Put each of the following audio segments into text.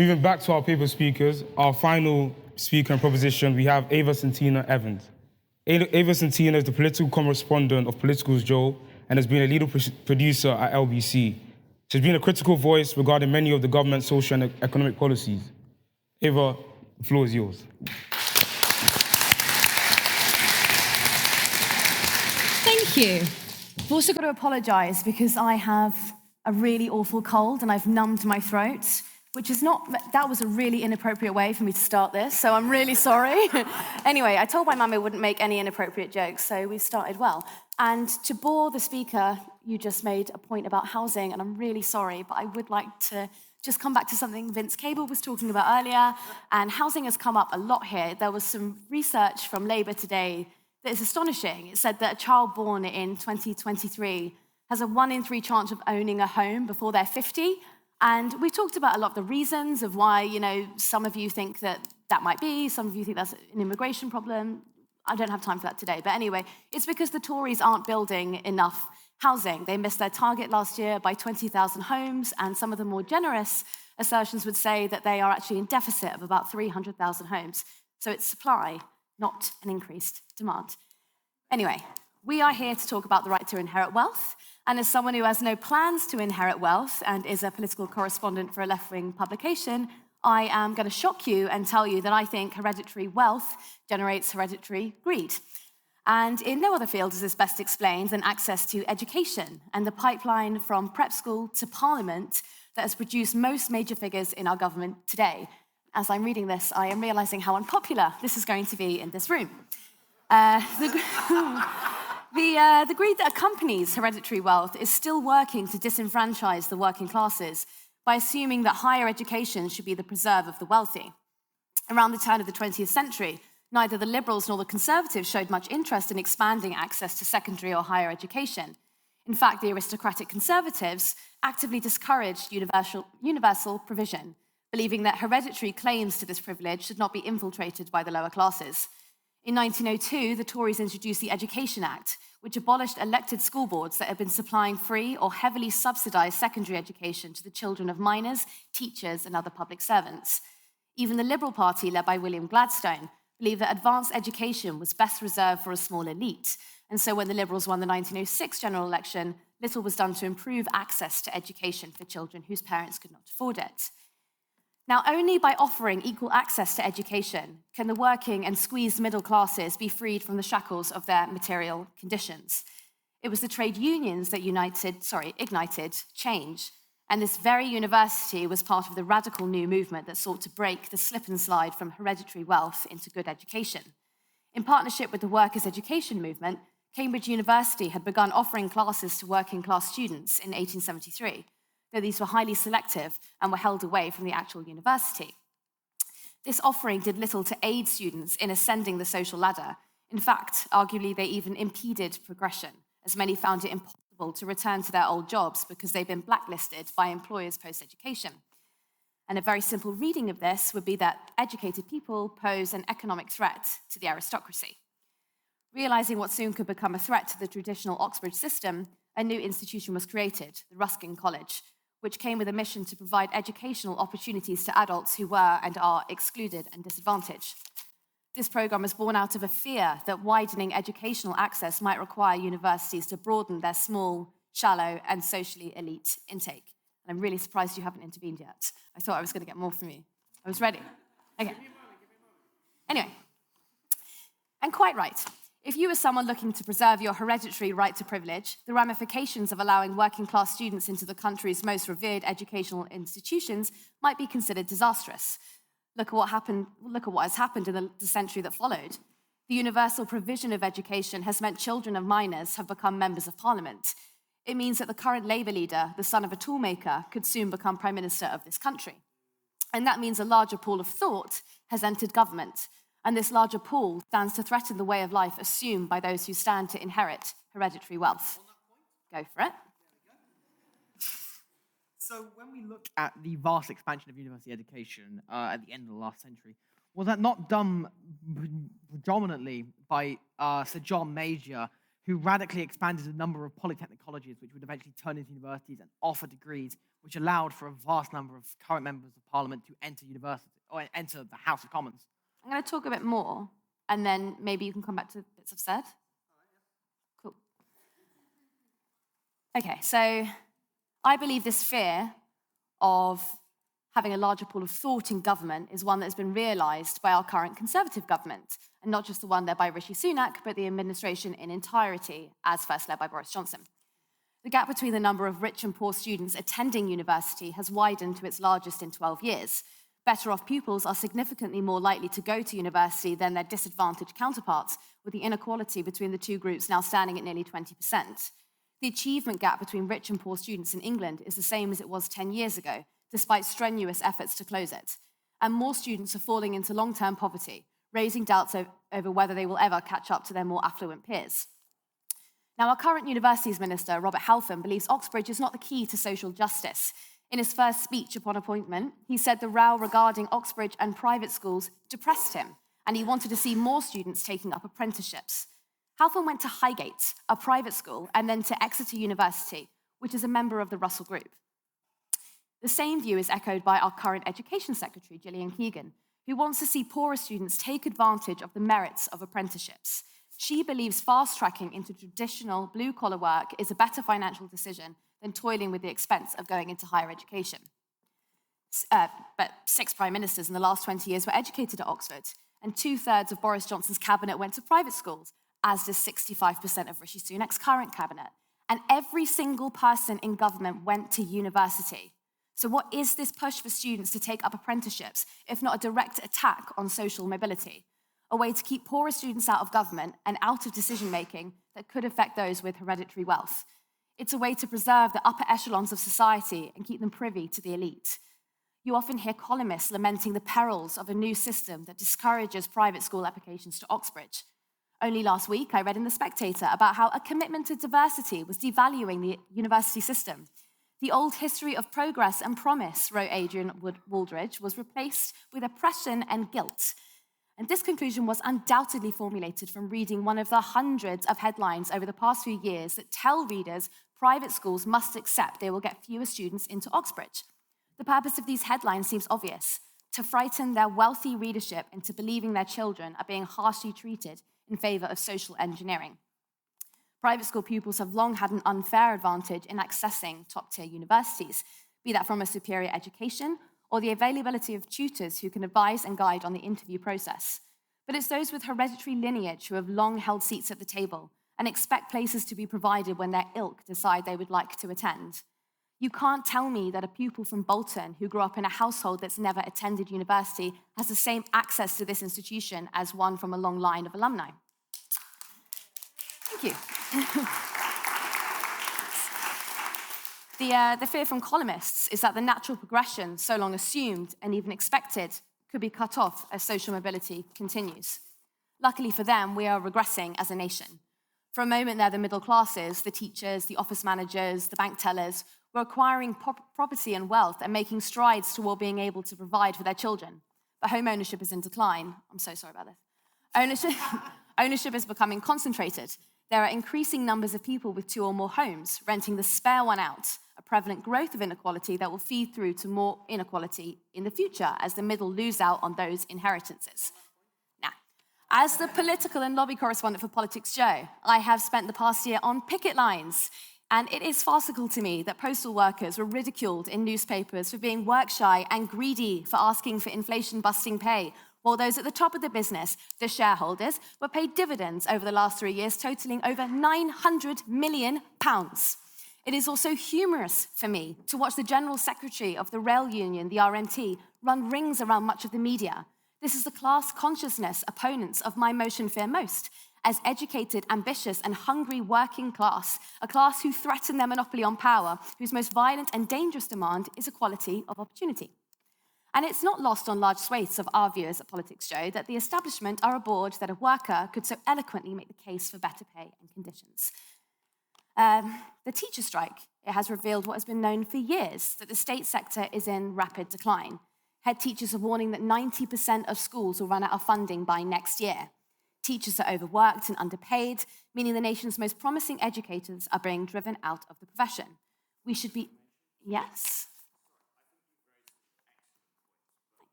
Moving back to our paper speakers, our final speaker and proposition, we have Ava-Santina Evans. Ava-Santina is the political correspondent of PoliticsJOE and has been a lead producer at LBC. She's been a critical voice regarding many of the government's social and economic policies. Ava, the floor is yours. Thank you. I've also got to apologise because I have a really awful cold and I've numbed my throat, that was a really inappropriate way for me to start this, so I'm really sorry. Anyway, I told my mum I wouldn't make any inappropriate jokes, so we started well. And to bore the speaker, you just made a point about housing, and I'm really sorry, but I would like to just come back to something Vince Cable was talking about earlier, and housing has come up a lot here. There was some research from Labour today that is astonishing. It said that a child born in 2023 has a 1 in 3 chance of owning a home before they're 50. And we talked about a lot of the reasons of why, some of you think that might be, some of you think that's an immigration problem. I don't have time for that today. But anyway, it's because the Tories aren't building enough housing. They missed their target last year by 20,000 homes, and some of the more generous assertions would say that they are actually in deficit of about 300,000 homes. So it's supply, not an increased demand. Anyway, we are here to talk about the right to inherit wealth. And as someone who has no plans to inherit wealth and is a political correspondent for a left-wing publication, I am going to shock you and tell you that I think hereditary wealth generates hereditary greed. And in no other field is this best explained than access to education and the pipeline from prep school to parliament that has produced most major figures in our government today. As I'm reading this, I am realising how unpopular this is going to be in this room. The greed that accompanies hereditary wealth is still working to disenfranchise the working classes by assuming that higher education should be the preserve of the wealthy. Around the turn of the 20th century, neither the Liberals nor the Conservatives showed much interest in expanding access to secondary or higher education. In fact, the aristocratic Conservatives actively discouraged universal provision, believing that hereditary claims to this privilege should not be infiltrated by the lower classes. In 1902, the Tories introduced the Education Act, which abolished elected school boards that had been supplying free or heavily subsidised secondary education to the children of miners, teachers, and other public servants. Even the Liberal Party, led by William Gladstone, believed that advanced education was best reserved for a small elite. And so when the Liberals won the 1906 general election, little was done to improve access to education for children whose parents could not afford it. Now, only by offering equal access to education can the working and squeezed middle classes be freed from the shackles of their material conditions. It was the trade unions that ignited change, and this very university was part of the radical new movement that sought to break the slip and slide from hereditary wealth into good education. In partnership with the workers' education movement, Cambridge University had begun offering classes to working class students in 1873. Though these were highly selective and were held away from the actual university. This offering did little to aid students in ascending the social ladder. In fact, arguably, they even impeded progression, as many found it impossible to return to their old jobs because they'd been blacklisted by employers post-education. And a very simple reading of this would be that educated people pose an economic threat to the aristocracy. Realising what soon could become a threat to the traditional Oxbridge system, a new institution was created, the Ruskin College, which came with a mission to provide educational opportunities to adults who were and are excluded and disadvantaged. This program was born out of a fear that widening educational access might require universities to broaden their small, shallow, and socially elite intake. And I'm really surprised you haven't intervened yet. I thought I was going to get more from you. I was ready. Okay. Anyway, and quite right. If you were someone looking to preserve your hereditary right to privilege, the ramifications of allowing working-class students into the country's most revered educational institutions might be considered disastrous. Look at what has happened in the century that followed. The universal provision of education has meant children of miners have become members of parliament. It means that the current Labour leader, the son of a toolmaker, could soon become Prime Minister of this country. And that means a larger pool of thought has entered government. And this larger pool stands to threaten the way of life assumed by those who stand to inherit hereditary wealth. Go for it. So when we look at the vast expansion of university education at the end of the last century, was that not done predominantly by Sir John Major, who radically expanded the number of polytechnic colleges which would eventually turn into universities and offer degrees which allowed for a vast number of current members of parliament to enter university or enter the House of Commons. I'm going to talk a bit more, and then maybe you can come back to bits I've said. Cool. Okay, so I believe this fear of having a larger pool of thought in government is one that has been realised by our current Conservative government, and not just the one led by Rishi Sunak, but the administration in entirety, as first led by Boris Johnson. The gap between the number of rich and poor students attending university has widened to its largest in 12 years. Better off pupils are significantly more likely to go to university than their disadvantaged counterparts, with the inequality between the two groups now standing at nearly 20%. The achievement gap between rich and poor students in England is the same as it was 10 years ago, despite strenuous efforts to close it. And more students are falling into long-term poverty, raising doubts over whether they will ever catch up to their more affluent peers. Now, our current Universities Minister, Robert Halfon, believes Oxbridge is not the key to social justice. In his first speech upon appointment, he said the row regarding Oxbridge and private schools depressed him, and he wanted to see more students taking up apprenticeships. Halfon went to Highgate, a private school, and then to Exeter University, which is a member of the Russell Group. The same view is echoed by our current Education Secretary, Gillian Keegan, who wants to see poorer students take advantage of the merits of apprenticeships. She believes fast-tracking into traditional blue-collar work is a better financial decision than toiling with the expense of going into higher education. But 6 prime ministers in the last 20 years were educated at Oxford, and 2/3 of Boris Johnson's cabinet went to private schools, as does 65% of Rishi Sunak's current cabinet. And every single person in government went to university. So what is this push for students to take up apprenticeships, if not a direct attack on social mobility? A way to keep poorer students out of government and out of decision-making that could affect those with hereditary wealth. It's a way to preserve the upper echelons of society and keep them privy to the elite. You often hear columnists lamenting the perils of a new system that discourages private school applications to Oxbridge. Only last week, I read in The Spectator about how a commitment to diversity was devaluing the university system. The old history of progress and promise, wrote Adrian Wooldridge, was replaced with oppression and guilt. And this conclusion was undoubtedly formulated from reading one of the hundreds of headlines over the past few years that tell readers private schools must accept they will get fewer students into Oxbridge. The purpose of these headlines seems obvious: to frighten their wealthy readership into believing their children are being harshly treated in favour of social engineering. Private school pupils have long had an unfair advantage in accessing top-tier universities, be that from a superior education or the availability of tutors who can advise and guide on the interview process. But it's those with hereditary lineage who have long held seats at the table and expect places to be provided when their ilk decide they would like to attend. You can't tell me that a pupil from Bolton who grew up in a household that's never attended university has the same access to this institution as one from a long line of alumni. Thank you. The fear from columnists is that the natural progression, so long assumed and even expected, could be cut off as social mobility continues. Luckily for them, we are regressing as a nation. For a moment there, the middle classes, the teachers, the office managers, the bank tellers, were acquiring property and wealth and making strides toward being able to provide for their children. But home ownership is in decline. I'm so sorry about this. Ownership is becoming concentrated. There are increasing numbers of people with 2 or more homes, renting the spare one out, a prevalent growth of inequality that will feed through to more inequality in the future as the middle lose out on those inheritances. Now, as the political and lobby correspondent for PoliticsJOE, I have spent the past year on picket lines, and it is farcical to me that postal workers were ridiculed in newspapers for being work-shy and greedy for asking for inflation-busting pay, while those at the top of the business, the shareholders, were paid dividends over the last 3 years, totaling over £900 million. It is also humorous for me to watch the General Secretary of the Rail Union, the RMT, run rings around much of the media. This is the class consciousness opponents of my motion fear most, as educated, ambitious, and hungry working class, a class who threaten their monopoly on power, whose most violent and dangerous demand is equality of opportunity. And it's not lost on large swathes of our viewers at PoliticsJOE that the establishment are aboard that a worker could so eloquently make the case for better pay and conditions. The teacher strike, it has revealed what has been known for years, that the state sector is in rapid decline. Head teachers are warning that 90% of schools will run out of funding by next year. Teachers are overworked and underpaid, meaning the nation's most promising educators are being driven out of the profession. We should be Yes.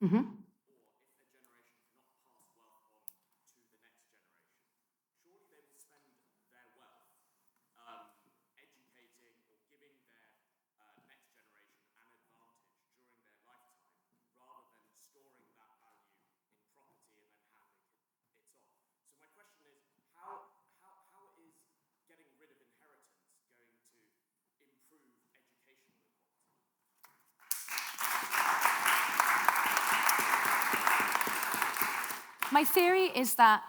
Thanks. Mm-hmm. My theory is that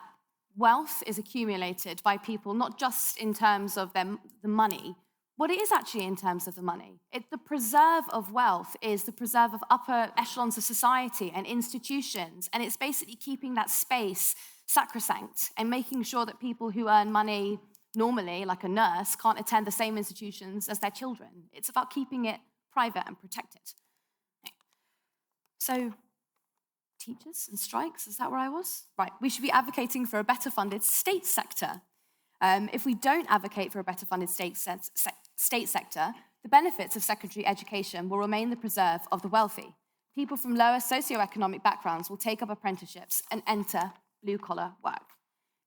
wealth is accumulated by people not just in terms of the money, what it is actually in terms of the money. The preserve of wealth is the preserve of upper echelons of society and institutions, and it's basically keeping that space sacrosanct and making sure that people who earn money normally, like a nurse, can't attend the same institutions as their children. It's about keeping it private and protected. So, teachers and strikes, is that where I was? Right, we should be advocating for a better funded state sector. If we don't advocate for a better funded state sector, the benefits of secondary education will remain the preserve of the wealthy. People from lower socioeconomic backgrounds will take up apprenticeships and enter blue-collar work.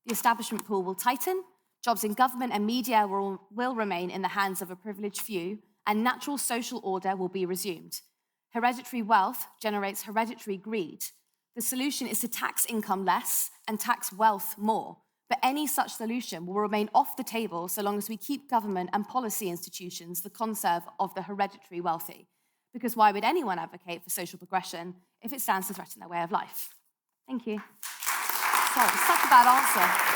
The establishment pool will tighten, jobs in government and media will remain in the hands of a privileged few, and natural social order will be resumed. Hereditary wealth generates hereditary greed. The solution is to tax income less and tax wealth more. But any such solution will remain off the table so long as we keep government and policy institutions the conserve of the hereditary wealthy. Because why would anyone advocate for social progression if it stands to threaten their way of life? Thank you. Sorry, such a bad answer.